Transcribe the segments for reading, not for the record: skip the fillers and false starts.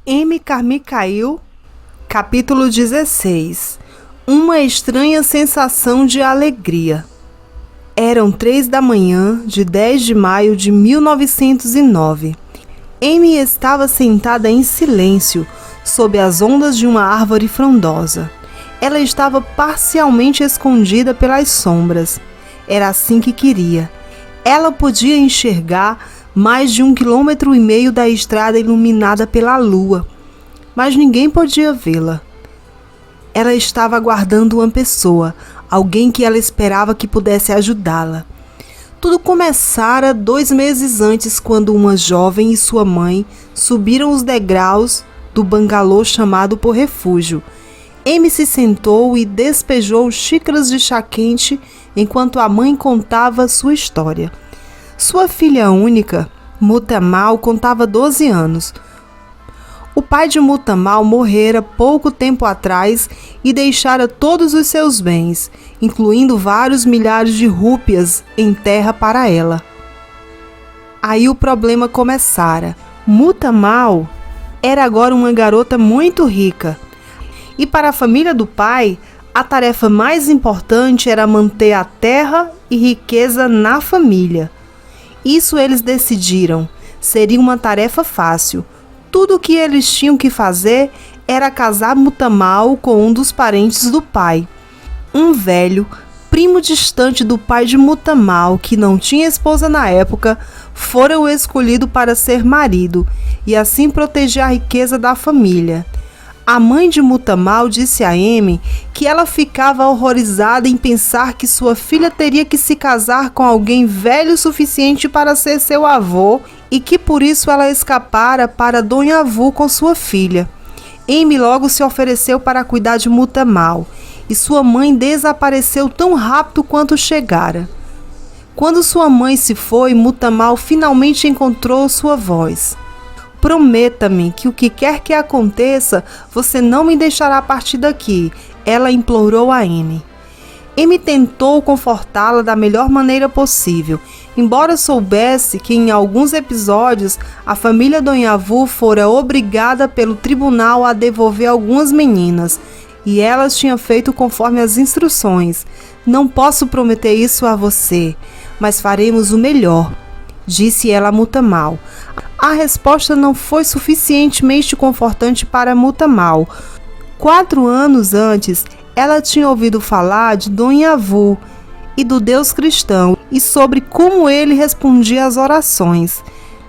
M. Carmichael, capítulo 16. Uma estranha sensação de alegria. Eram 3 da manhã de 10 de maio de 1909. Amy estava sentada em silêncio, sob as ondas de uma árvore frondosa. Ela estava parcialmente escondida pelas sombras. Era assim que queria. Ela podia enxergar mais de 1,5 km da estrada iluminada pela lua, mas ninguém podia vê-la. Ela estava aguardando uma pessoa, alguém que ela esperava que pudesse ajudá-la. Tudo começara 2 meses antes, quando uma jovem e sua mãe subiram os degraus do bangalô chamado por refúgio. Amy se sentou e despejou xícaras de chá quente enquanto a mãe contava sua história. Sua filha única, Mutamal, contava 12 anos. O pai de Mutamal morrera pouco tempo atrás e deixara todos os seus bens, incluindo vários milhares de rúpias em terra para ela. Aí o problema começara. Mutamal era agora uma garota muito rica. E para a família do pai, a tarefa mais importante era manter a terra e riqueza na família. Isso eles decidiram. Seria uma tarefa fácil. Tudo o que eles tinham que fazer era casar Mutamal com um dos parentes do pai. Um velho, primo distante do pai de Mutamal, que não tinha esposa na época, fora o escolhido para ser marido e assim proteger a riqueza da família. A mãe de Mutamal disse a Amy que ela ficava horrorizada em pensar que sua filha teria que se casar com alguém velho o suficiente para ser seu avô e que por isso ela escapara para Donhavu com sua filha. Amy logo se ofereceu para cuidar de Mutamal e sua mãe desapareceu tão rápido quanto chegara. Quando sua mãe se foi, Mutamal finalmente encontrou sua voz. Prometa-me que o que quer que aconteça, você não me deixará partir daqui, ela implorou a Amy. Amy tentou confortá-la da melhor maneira possível, embora soubesse que em alguns episódios a família Donhavu fora obrigada pelo tribunal a devolver algumas meninas, e elas tinham feito conforme as instruções. Não posso prometer isso a você, mas faremos o melhor, disse ela a Mutamal. A resposta não foi suficientemente confortante para Mutamal. 4 anos antes, ela tinha ouvido falar de Donhavu e do Deus cristão e sobre como ele respondia às orações.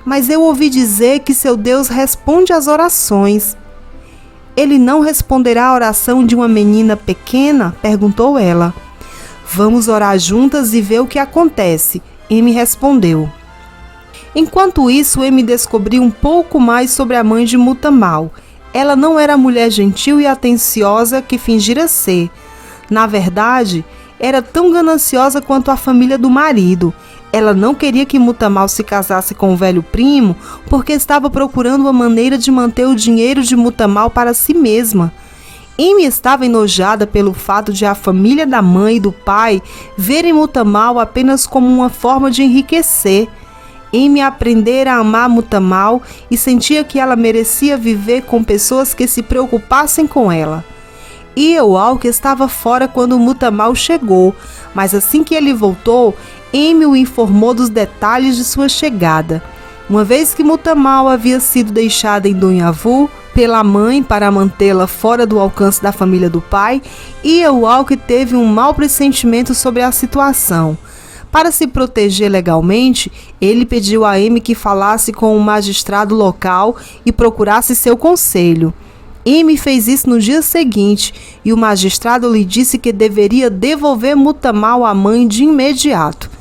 Mas eu ouvi dizer que seu Deus responde às orações. Ele não responderá à oração de uma menina pequena? Perguntou ela. Vamos orar juntas e ver o que acontece, Amy respondeu. Enquanto isso, Amy descobriu um pouco mais sobre a mãe de Mutamal. Ela não era a mulher gentil e atenciosa que fingira ser. Na verdade, era tão gananciosa quanto a família do marido. Ela não queria que Mutamal se casasse com o velho primo porque estava procurando uma maneira de manter o dinheiro de Mutamal para si mesma. Amy estava enojada pelo fato de a família da mãe e do pai verem Mutamal apenas como uma forma de enriquecer. Amy aprendera a amar Mutamal e sentia que ela merecia viver com pessoas que se preocupassem com ela. Eowalk estava fora quando Mutamal chegou, mas assim que ele voltou, Amy o informou dos detalhes de sua chegada. Uma vez que Mutamal havia sido deixada em Donhavu pela mãe para mantê-la fora do alcance da família do pai, Eowalk teve um mau pressentimento sobre a situação. Para se proteger legalmente, ele pediu a Amy que falasse com o magistrado local e procurasse seu conselho. Amy fez isso no dia seguinte e o magistrado lhe disse que deveria devolver Mutamal à mãe de imediato.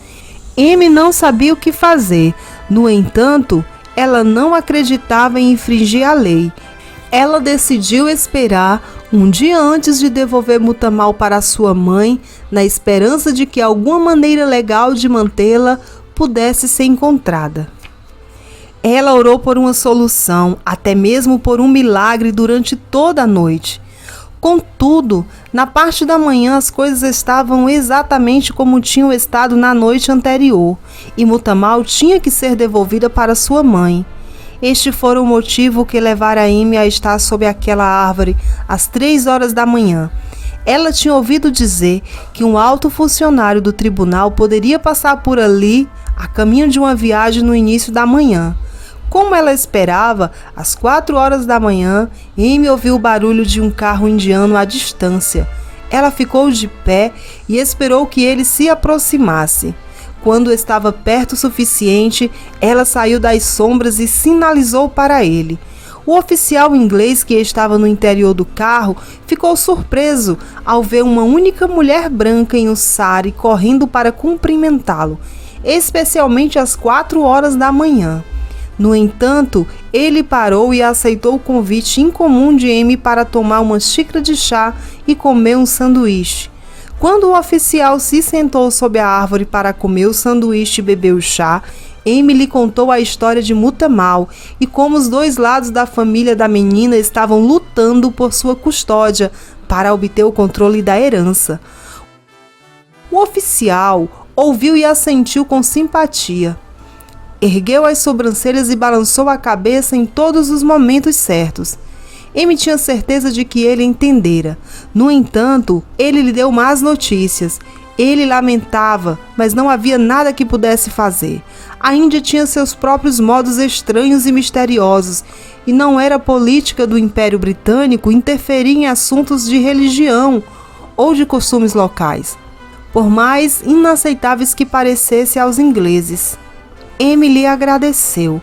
Amy não sabia o que fazer. No entanto, ela não acreditava em infringir a lei. Ela decidiu esperar um dia antes de devolver Mutamal para sua mãe, na esperança de que alguma maneira legal de mantê-la pudesse ser encontrada. Ela orou por uma solução, até mesmo por um milagre durante toda a noite. Contudo, na parte da manhã as coisas estavam exatamente como tinham estado na noite anterior, e Mutamal tinha que ser devolvida para sua mãe. Este fora o motivo que levara Amy a estar sob aquela árvore às 3 horas da manhã. Ela tinha ouvido dizer que um alto funcionário do tribunal poderia passar por ali a caminho de uma viagem no início da manhã. Como ela esperava, às 4 horas da manhã, Amy ouviu o barulho de um carro indiano à distância. Ela ficou de pé e esperou que ele se aproximasse. Quando estava perto o suficiente, ela saiu das sombras e sinalizou para ele. O oficial inglês que estava no interior do carro ficou surpreso ao ver uma única mulher branca em um sari correndo para cumprimentá-lo, especialmente às 4 horas da manhã. No entanto, ele parou e aceitou o convite incomum de Amy para tomar uma xícara de chá e comer um sanduíche. Quando o oficial se sentou sob a árvore para comer o sanduíche e beber o chá, Amy lhe contou a história de Mutamal e como os dois lados da família da menina estavam lutando por sua custódia para obter o controle da herança. O oficial ouviu e assentiu com simpatia. Ergueu as sobrancelhas e balançou a cabeça em todos os momentos certos. Amy tinha certeza de que ele entendera. No entanto, ele lhe deu más notícias. Ele lamentava, mas não havia nada que pudesse fazer. A Índia tinha seus próprios modos estranhos e misteriosos, e não era política do Império Britânico interferir em assuntos de religião ou de costumes locais, por mais inaceitáveis que parecesse aos ingleses. Amy lhe agradeceu.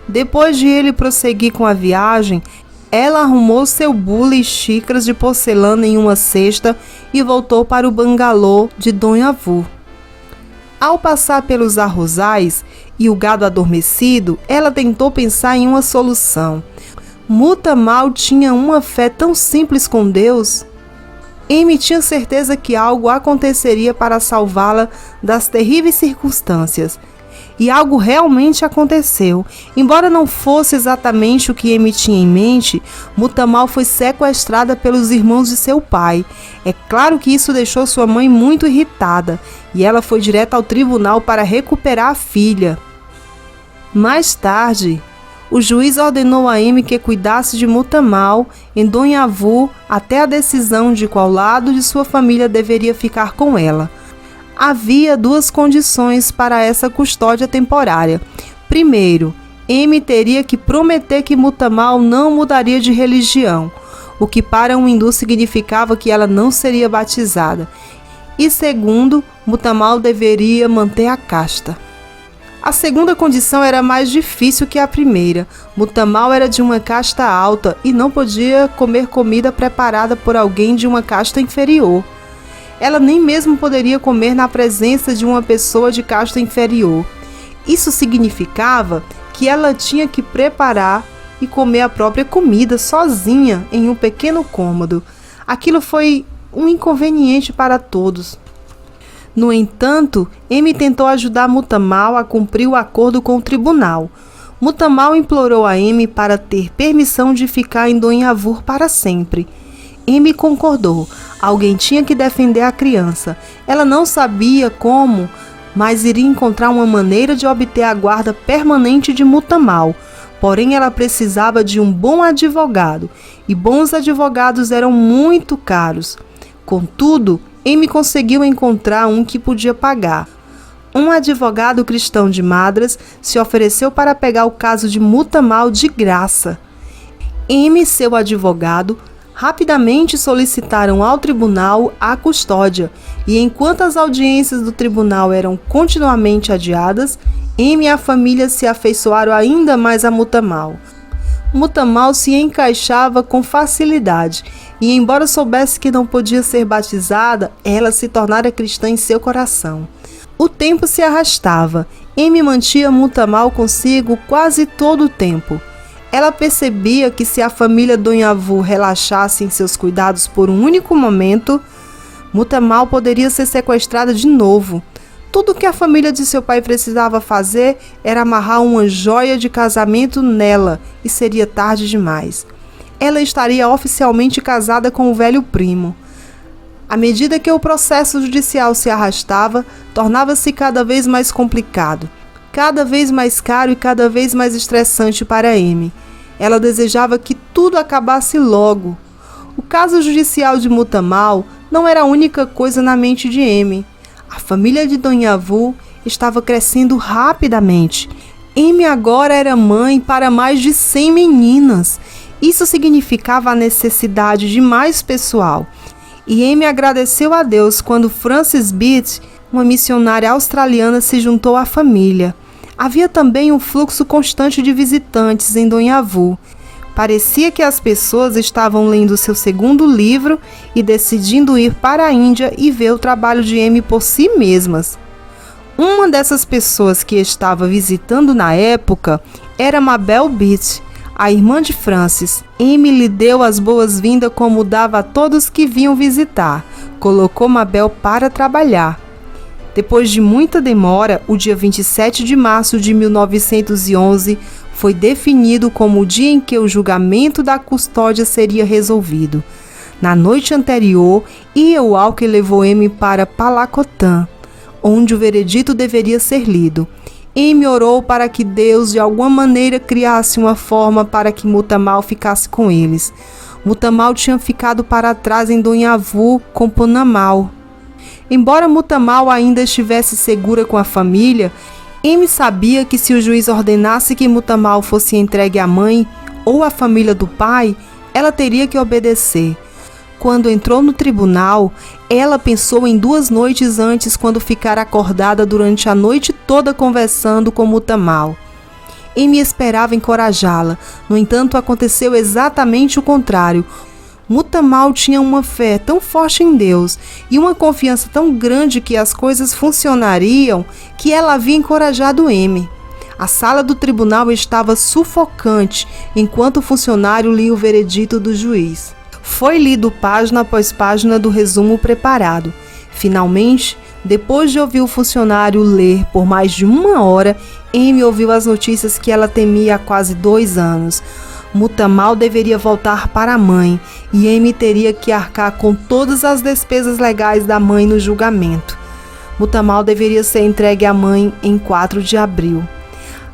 Depois de ele prosseguir com a viagem, ela arrumou seu bule e xícaras de porcelana em uma cesta e voltou para o bangalô de Donhavu. Ao passar pelos arrozais e o gado adormecido, ela tentou pensar em uma solução. Mutamal tinha uma fé tão simples com Deus. Amy tinha certeza que algo aconteceria para salvá-la das terríveis circunstâncias. E algo realmente aconteceu. Embora não fosse exatamente o que Amy tinha em mente, Mutamal foi sequestrada pelos irmãos de seu pai. É claro que isso deixou sua mãe muito irritada, e ela foi direto ao tribunal para recuperar a filha. Mais tarde, o juiz ordenou a Amy que cuidasse de Mutamal em Donhavu até a decisão de qual lado de sua família deveria ficar com ela. Havia 2 condições para essa custódia temporária. Primeiro, Amy teria que prometer que Mutamal não mudaria de religião, o que para um hindu significava que ela não seria batizada. E segundo, Mutamal deveria manter a casta. A segunda condição era mais difícil que a primeira. Mutamal era de uma casta alta e não podia comer comida preparada por alguém de uma casta inferior. Ela nem mesmo poderia comer na presença de uma pessoa de casta inferior. Isso significava que ela tinha que preparar e comer a própria comida sozinha em um pequeno cômodo. Aquilo foi um inconveniente para todos. No entanto, Amy tentou ajudar Mutamal a cumprir o acordo com o tribunal. Mutamal implorou a Amy para ter permissão de ficar em Donhavu para sempre. Amy concordou. Alguém tinha que defender a criança. Ela não sabia como, mas iria encontrar uma maneira de obter a guarda permanente de Mutamal. Porém, ela precisava de um bom advogado, e bons advogados eram muito caros. Contudo, Amy conseguiu encontrar um que podia pagar. Um advogado cristão de Madras se ofereceu para pegar o caso de Mutamal de graça. Amy e seu advogado rapidamente solicitaram ao tribunal a custódia, e enquanto as audiências do tribunal eram continuamente adiadas, Amy e a família se afeiçoaram ainda mais a Mutamal. Mutamal se encaixava com facilidade, e embora soubesse que não podia ser batizada, ela se tornara cristã em seu coração. O tempo se arrastava. Amy mantinha Mutamal consigo quase todo o tempo. Ela percebia que se a família Donhavu relaxasse em seus cuidados por um único momento, Mutamal poderia ser sequestrada de novo. Tudo o que a família de seu pai precisava fazer era amarrar uma joia de casamento nela, e seria tarde demais. Ela estaria oficialmente casada com o velho primo. À medida que o processo judicial se arrastava, tornava-se cada vez mais complicado. cada vez mais caro e cada vez mais estressante para Amy. Ela desejava que tudo acabasse logo. O caso judicial de Mutamal não era a única coisa na mente de Amy. A família de Donhavu estava crescendo rapidamente. Amy agora era mãe para mais de 100 meninas. Isso significava a necessidade de mais pessoal. E Amy agradeceu a Deus quando Frances Beat, uma missionária australiana, se juntou à família. Havia também um fluxo constante de visitantes em Donhavu. Parecia que as pessoas estavam lendo seu segundo livro e decidindo ir para a Índia e ver o trabalho de Amy por si mesmas. Uma dessas pessoas que estava visitando na época era Mabel Beat, a irmã de Frances. Amy lhe deu as boas-vindas como dava a todos que vinham visitar. Colocou Mabel para trabalhar. Depois de muita demora, o dia 27 de março de 1911 foi definido como o dia em que o julgamento da custódia seria resolvido. Na noite anterior, E.O. Walker levou Amy para Palacotan, onde o veredito deveria ser lido. Amy orou para que Deus de alguma maneira criasse uma forma para que Mutamal ficasse com eles. Mutamal tinha ficado para trás em Donhavu com Punamal. Embora Mutamal ainda estivesse segura com a família, Amy sabia que se o juiz ordenasse que Mutamal fosse entregue à mãe ou à família do pai, ela teria que obedecer. Quando entrou no tribunal, ela pensou em 2 noites antes quando ficara acordada durante a noite toda conversando com Mutamal. Amy esperava encorajá-la, no entanto aconteceu exatamente o contrário. Mutamal tinha uma fé tão forte em Deus e uma confiança tão grande que as coisas funcionariam que ela havia encorajado Amy. A sala do tribunal estava sufocante enquanto o funcionário lia o veredito do juiz. Foi lido página após página do resumo preparado. Finalmente, depois de ouvir o funcionário ler por mais de 1 hora, Amy ouviu as notícias que ela temia há quase 2 anos. Mutamal deveria voltar para a mãe e Amy teria que arcar com todas as despesas legais da mãe no julgamento. Mutamal deveria ser entregue à mãe em 4 de abril.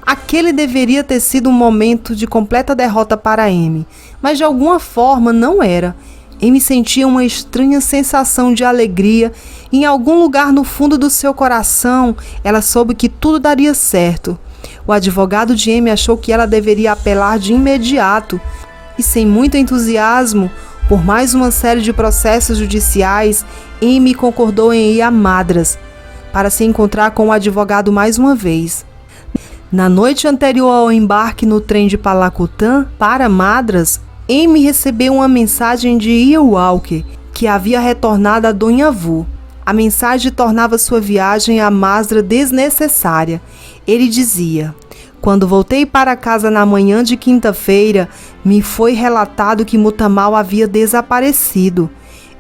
Aquele deveria ter sido um momento de completa derrota para Amy, mas de alguma forma não era. Amy sentia uma estranha sensação de alegria e em algum lugar no fundo do seu coração ela soube que tudo daria certo. O advogado de Amy achou que ela deveria apelar de imediato e, sem muito entusiasmo, por mais uma série de processos judiciais, Amy concordou em ir a Madras para se encontrar com o advogado mais uma vez. Na noite anterior ao embarque no trem de Palacotan para Madras, Amy recebeu uma mensagem de E.O. Walker, que havia retornado a Donhavu. A mensagem tornava sua viagem a Madras desnecessária. Ele dizia: "Quando voltei para casa na manhã de quinta-feira, me foi relatado que Mutamal havia desaparecido."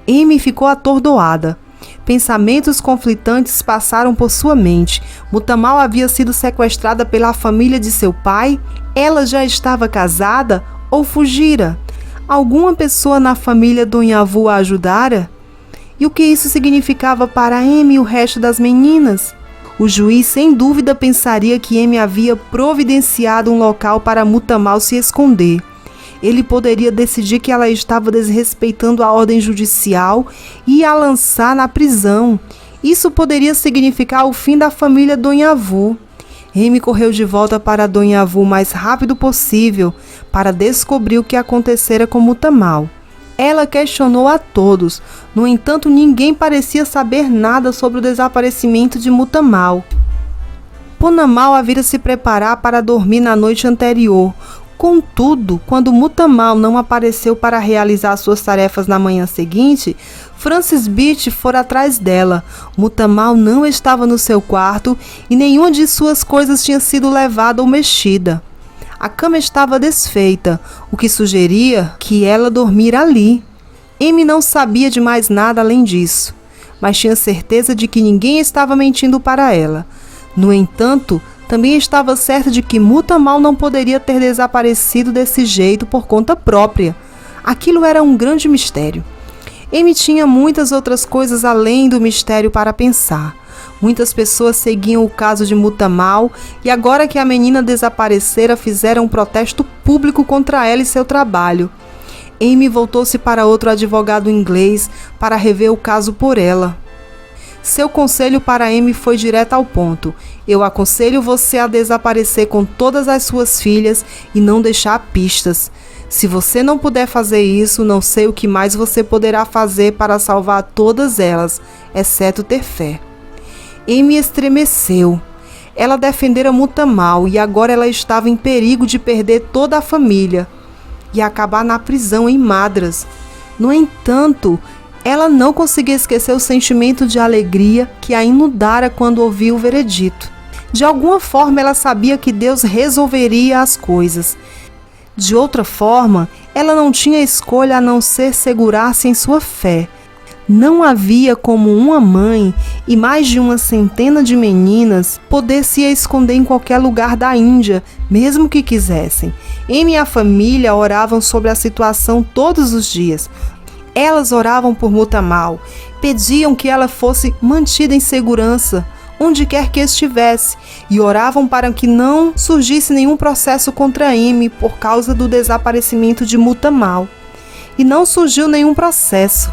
Amy ficou atordoada. Pensamentos conflitantes passaram por sua mente. Mutamal havia sido sequestrada pela família de seu pai? Ela já estava casada ou fugira? Alguma pessoa na família Donhavu a ajudara? E o que isso significava para Amy e o resto das meninas? O juiz sem dúvida pensaria que Amy havia providenciado um local para Mutamal se esconder. Ele poderia decidir que ela estava desrespeitando a ordem judicial e a lançar na prisão. Isso poderia significar o fim da família Donhavu. Amy correu de volta para Donhavu o mais rápido possível para descobrir o que acontecera com Mutamal. Ela questionou a todos, no entanto ninguém parecia saber nada sobre o desaparecimento de Mutamal. Punamal havia se preparar para dormir na noite anterior. Contudo, quando Mutamal não apareceu para realizar suas tarefas na manhã seguinte, Frances Beat foi atrás dela. Mutamal não estava no seu quarto e nenhuma de suas coisas tinha sido levada ou mexida. A cama estava desfeita, o que sugeria que ela dormira ali. Amy não sabia de mais nada além disso, mas tinha certeza de que ninguém estava mentindo para ela. No entanto, também estava certa de que Mutamal não poderia ter desaparecido desse jeito por conta própria. Aquilo era um grande mistério. Amy tinha muitas outras coisas além do mistério para pensar. Muitas pessoas seguiam o caso de Mutamal e agora que a menina desaparecera fizeram um protesto público contra ela e seu trabalho. Amy voltou-se para outro advogado inglês para rever o caso por ela. Seu conselho para Amy foi direto ao ponto. Eu aconselho você a desaparecer com todas as suas filhas e não deixar pistas. Se você não puder fazer isso, não sei o que mais você poderá fazer para salvar todas elas, exceto ter fé. Amy estremeceu. Ela defendera Mutamal e agora ela estava em perigo de perder toda a família e acabar na prisão em Madras. No entanto, ela não conseguia esquecer o sentimento de alegria que a inundara quando ouviu o veredito. De alguma forma, ela sabia que Deus resolveria as coisas. De outra forma, ela não tinha escolha a não ser segurar-se em sua fé. Não havia como uma mãe e mais de uma centena de meninas poder se esconder em qualquer lugar da Índia, mesmo que quisessem. Amy e a família oravam sobre a situação todos os dias. Elas oravam por Mutamal, pediam que ela fosse mantida em segurança, onde quer que estivesse, e oravam para que não surgisse nenhum processo contra Amy por causa do desaparecimento de Mutamal. E não surgiu nenhum processo.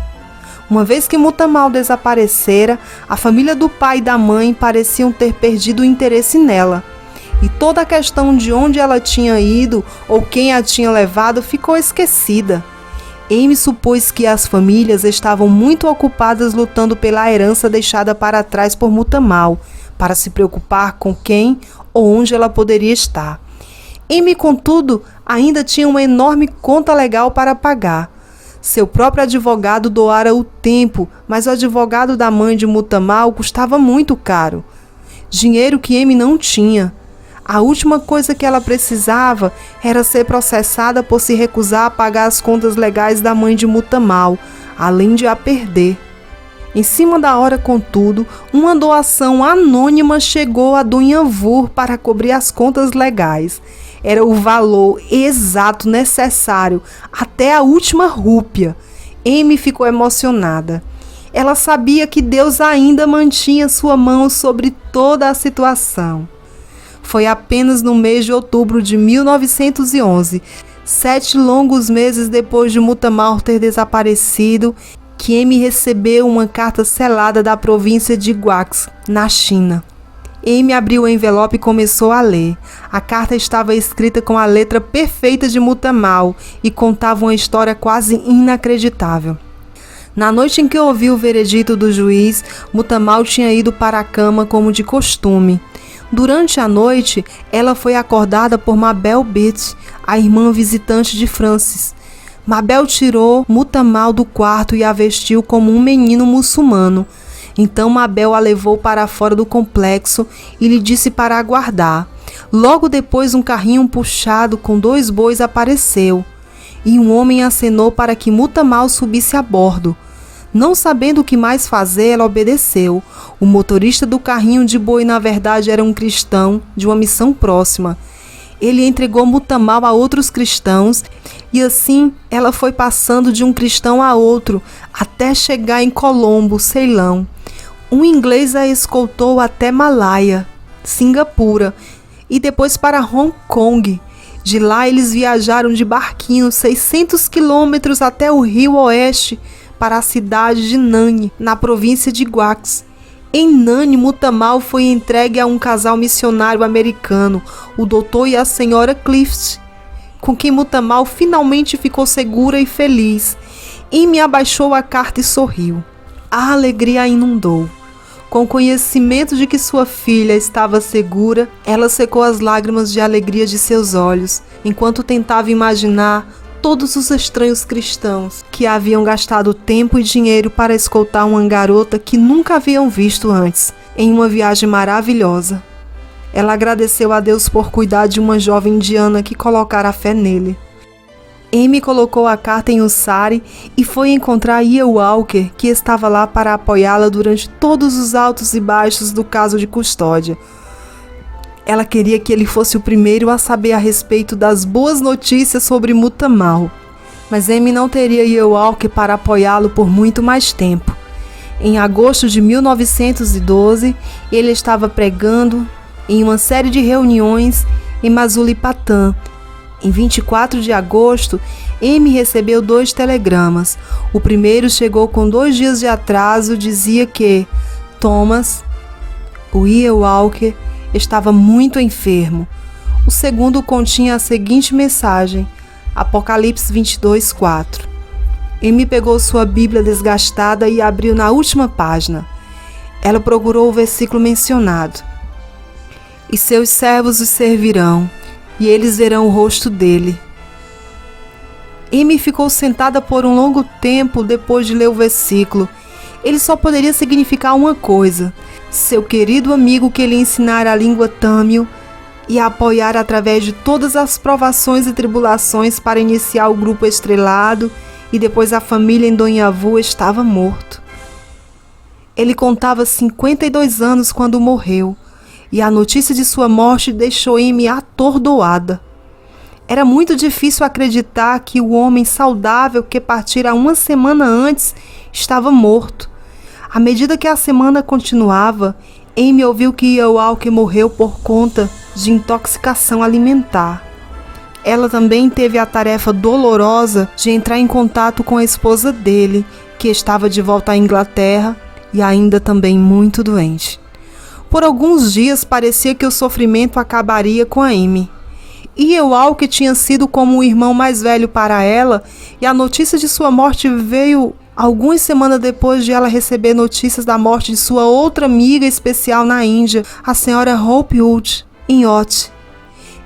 Uma vez que Mutamal desaparecera, a família do pai e da mãe pareciam ter perdido o interesse nela. E toda a questão de onde ela tinha ido ou quem a tinha levado ficou esquecida. Amy supôs que as famílias estavam muito ocupadas lutando pela herança deixada para trás por Mutamal, para se preocupar com quem ou onde ela poderia estar. Amy, contudo, ainda tinha uma enorme conta legal para pagar. Seu próprio advogado doara o tempo, mas o advogado da mãe de Mutamal custava muito caro. Dinheiro que Amy não tinha. A última coisa que ela precisava era ser processada por se recusar a pagar as contas legais da mãe de Mutamal, além de a perder. Em cima da hora, contudo, uma doação anônima chegou a Dunhavur para cobrir as contas legais. Era o valor exato necessário, até a última rúpia. Amy ficou emocionada. Ela sabia que Deus ainda mantinha sua mão sobre toda a situação. Foi apenas no mês de outubro de 1911, 7 longos meses depois de Mutamal ter desaparecido, que Amy recebeu uma carta selada da província de Guax, na China. Amy abriu o envelope e começou a ler. A carta estava escrita com a letra perfeita de Mutamal e contava uma história quase inacreditável. Na noite em que ouviu o veredito do juiz, Mutamal tinha ido para a cama como de costume. Durante a noite, ela foi acordada por Mabel Beatty, a irmã visitante de Francis. Mabel tirou Mutamal do quarto e a vestiu como um menino muçulmano. Então Mabel a levou para fora do complexo e lhe disse para aguardar. Logo depois, um carrinho puxado com 2 bois apareceu, e um homem acenou para que Mutamal subisse a bordo. Não sabendo o que mais fazer, ela obedeceu. O motorista do carrinho de boi, na verdade, era um cristão de uma missão próxima. Ele entregou Mutamal a outros cristãos e assim ela foi passando de um cristão a outro até chegar em Colombo, Ceilão. Um inglês a escoltou até Malaya, Singapura e depois para Hong Kong. De lá eles viajaram de barquinho 600 quilômetros até o Rio Oeste para a cidade de Nani, na província de Guax. Em Nani, Mutamal foi entregue a um casal missionário americano, o doutor e a senhora Clift, com quem Mutamal finalmente ficou segura e feliz. Amy abaixou a carta e sorriu. A alegria a inundou. Com o conhecimento de que sua filha estava segura, ela secou as lágrimas de alegria de seus olhos, enquanto tentava imaginar todos os estranhos cristãos que haviam gastado tempo e dinheiro para escoltar uma garota que nunca haviam visto antes, em uma viagem maravilhosa. Ela agradeceu a Deus por cuidar de uma jovem indiana que colocara fé nele. Amy colocou a carta em um sari e foi encontrar Ian Walker, que estava lá para apoiá-la durante todos os altos e baixos do caso de custódia. Ela queria que ele fosse o primeiro a saber a respeito das boas notícias sobre Mutamal. Mas Amy não teria Ian Walker para apoiá-lo por muito mais tempo. Em agosto de 1912, ele estava pregando em uma série de reuniões em Masulipatam. Em 24 de agosto, Amy recebeu 2 telegramas. O primeiro chegou com 2 dias de atraso, dizia que Thomas, o E.E. Walker, estava muito enfermo. O segundo continha a seguinte mensagem, Apocalipse 22:4. Amy pegou sua Bíblia desgastada e abriu na última página. Ela procurou o versículo mencionado. E seus servos os servirão, e eles verão o rosto dele. Amy ficou sentada por um longo tempo depois de ler o versículo. Ele só poderia significar uma coisa: seu querido amigo que lhe ensinara a língua tâmil e a apoiar através de todas as provações e tribulações para iniciar o grupo estrelado e depois a família em Donhavu estava morto. Ele contava 52 anos quando morreu, e a notícia de sua morte deixou Amy atordoada. Era muito difícil acreditar que o homem saudável que partira 1 semana antes estava morto. À medida que a semana continuava, Amy ouviu que E.E. Walker morreu por conta de intoxicação alimentar. Ela também teve a tarefa dolorosa de entrar em contato com a esposa dele, que estava de volta à Inglaterra e ainda também muito doente. Por alguns dias parecia que o sofrimento acabaria com a Amy. E Walker tinha sido como um irmão mais velho para ela, e a notícia de sua morte veio algumas semanas depois de ela receber notícias da morte de sua outra amiga especial na Índia, a senhora Hope Wood, em Ott.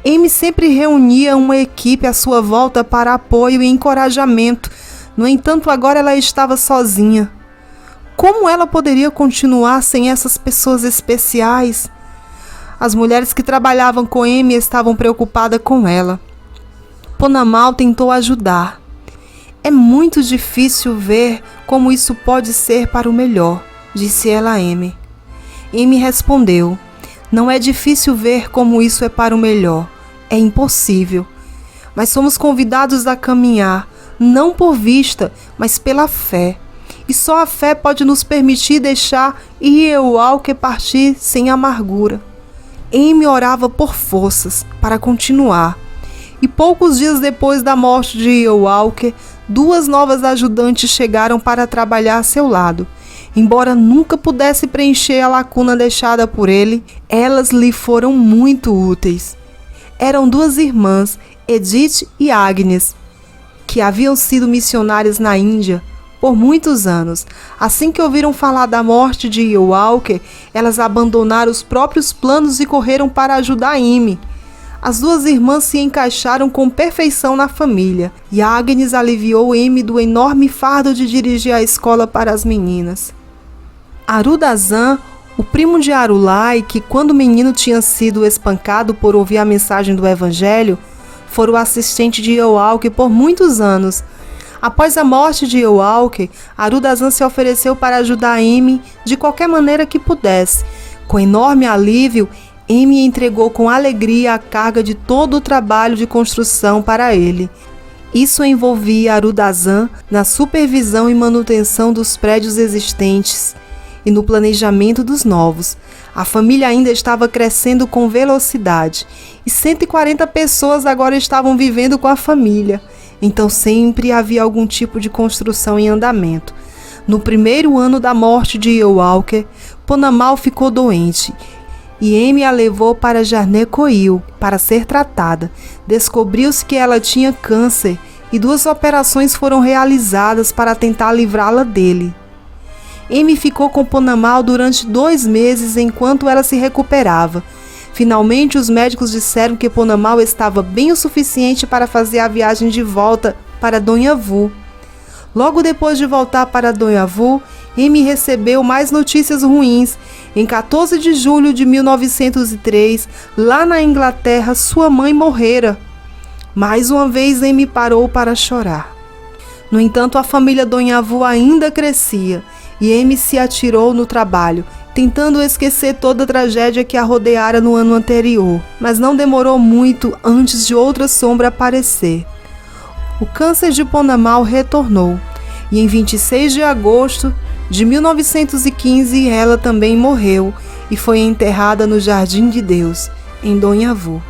Amy sempre reunia uma equipe à sua volta para apoio e encorajamento. No entanto, agora ela estava sozinha. Como ela poderia continuar sem essas pessoas especiais? As mulheres que trabalhavam com Amy estavam preocupadas com ela. Ponnamal tentou ajudar. É muito difícil ver como isso pode ser para o melhor, disse ela a Amy. Amy respondeu, não é difícil ver como isso é para o melhor. É impossível. Mas somos convidados a caminhar, não por vista, mas pela fé. E só a fé pode nos permitir deixar E.E. Walker partir sem amargura. Amy orava por forças para continuar. E poucos dias depois da morte de E.E. Walker, 2 novas ajudantes chegaram para trabalhar a seu lado. Embora nunca pudesse preencher a lacuna deixada por ele, elas lhe foram muito úteis. Eram 2 irmãs, Edith e Agnes, que haviam sido missionárias na Índia por muitos anos. Assim que ouviram falar da morte de E.E. Walker, elas abandonaram os próprios planos e correram para ajudar Amy. As 2 irmãs se encaixaram com perfeição na família, e Agnes aliviou Amy do enorme fardo de dirigir a escola para as meninas. Arudazan, o primo de Arulai, que quando menino tinha sido espancado por ouvir a mensagem do Evangelho, foi o assistente de E.E. Walker por muitos anos. Após a morte de E.E. Walker, Arudazan se ofereceu para ajudar Amy de qualquer maneira que pudesse. Com enorme alívio, Amy entregou com alegria a carga de todo o trabalho de construção para ele. Isso envolvia Arudazan na supervisão e manutenção dos prédios existentes e no planejamento dos novos. A família ainda estava crescendo com velocidade e 140 pessoas agora estavam vivendo com a família. Então sempre havia algum tipo de construção em andamento. No primeiro ano da morte de E.E. Walker, Ponnamal ficou doente e Amy a levou para Jarnecoil para ser tratada. Descobriu-se que ela tinha câncer e 2 operações foram realizadas para tentar livrá-la dele. Amy ficou com Ponnamal durante 2 meses enquanto ela se recuperava. Finalmente, os médicos disseram que Ponnamal estava bem o suficiente para fazer a viagem de volta para Donhavu. Logo depois de voltar para Donhavu, Amy recebeu mais notícias ruins. Em 14 de julho de 1903, lá na Inglaterra, sua mãe morrera. Mais uma vez, Amy parou para chorar. No entanto, a família Donhavu ainda crescia e Amy se atirou no trabalho, tentando esquecer toda a tragédia que a rodeara no ano anterior. Mas não demorou muito antes de outra sombra aparecer. O câncer de Ponnamal retornou e em 26 de agosto de 1915, ela também morreu e foi enterrada no Jardim de Deus, em Donhavu.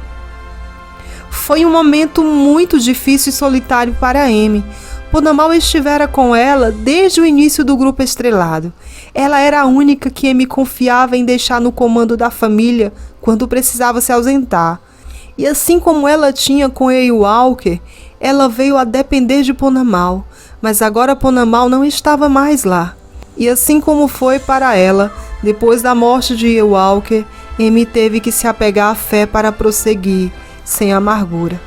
Foi um momento muito difícil e solitário para Amy. Ponnamal estivera com ela desde o início do grupo estrelado. Ela era a única que Amy confiava em deixar no comando da família quando precisava se ausentar. E assim como ela tinha com E. Walker, ela veio a depender de Ponnamal, mas agora Ponnamal não estava mais lá. E assim como foi para ela, depois da morte de E. Walker, Amy teve que se apegar à fé para prosseguir, sem amargura.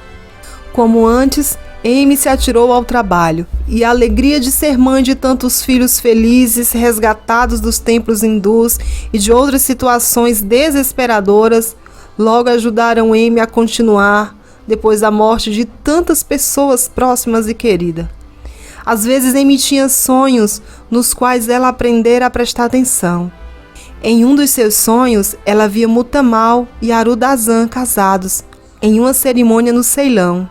Como antes, Amy se atirou ao trabalho, e a alegria de ser mãe de tantos filhos felizes, resgatados dos templos hindus e de outras situações desesperadoras, logo ajudaram Amy a continuar depois da morte de tantas pessoas próximas e queridas. Às vezes Amy tinha sonhos nos quais ela aprendera a prestar atenção. Em um dos seus sonhos, ela via Muthamal e Arudazan casados, em uma cerimônia no Ceilão.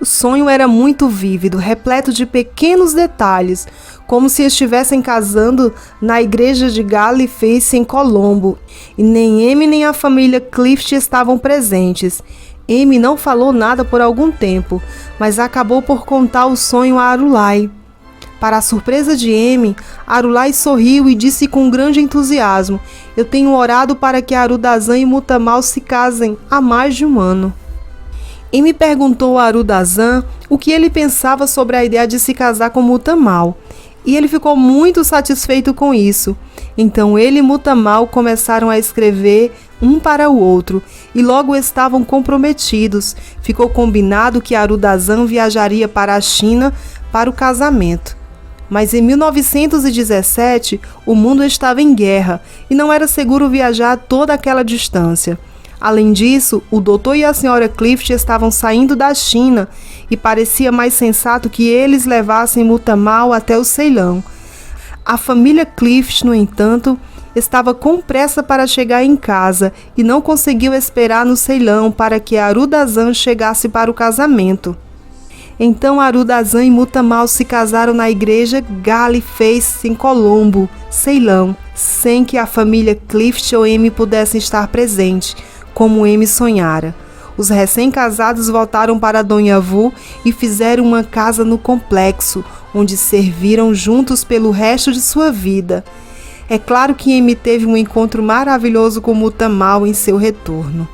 O sonho era muito vívido, repleto de pequenos detalhes, como se estivessem casando na igreja de Gallifrey em Colombo, e nem Amy nem a família Clift estavam presentes. Amy não falou nada por algum tempo, mas acabou por contar o sonho a Arulai. Para a surpresa de Amy, Arulai sorriu e disse com grande entusiasmo: "Eu tenho orado para que Arudazan e Muthamal se casem há mais de um ano." Amy perguntou a Arudazan o que ele pensava sobre a ideia de se casar com Muthamal, e ele ficou muito satisfeito com isso. Então ele e Muthamal começaram a escrever um para o outro, e logo estavam comprometidos. Ficou combinado que Arudazan viajaria para a China para o casamento. Mas em 1917, o mundo estava em guerra e não era seguro viajar toda aquela distância. Além disso, o doutor e a senhora Clift estavam saindo da China e parecia mais sensato que eles levassem Muthamal até o Ceilão. A família Clift, no entanto, estava com pressa para chegar em casa e não conseguiu esperar no Ceilão para que Arudazan chegasse para o casamento. Então Arudazan e Muthamal se casaram na igreja Gallifrey em Colombo, Ceilão, sem que a família Clift ou Amy pudessem estar presente, como Amy sonhara. Os recém-casados voltaram para Donhavu e fizeram uma casa no complexo, onde serviram juntos pelo resto de sua vida. É claro que Amy teve um encontro maravilhoso com Muthamal em seu retorno.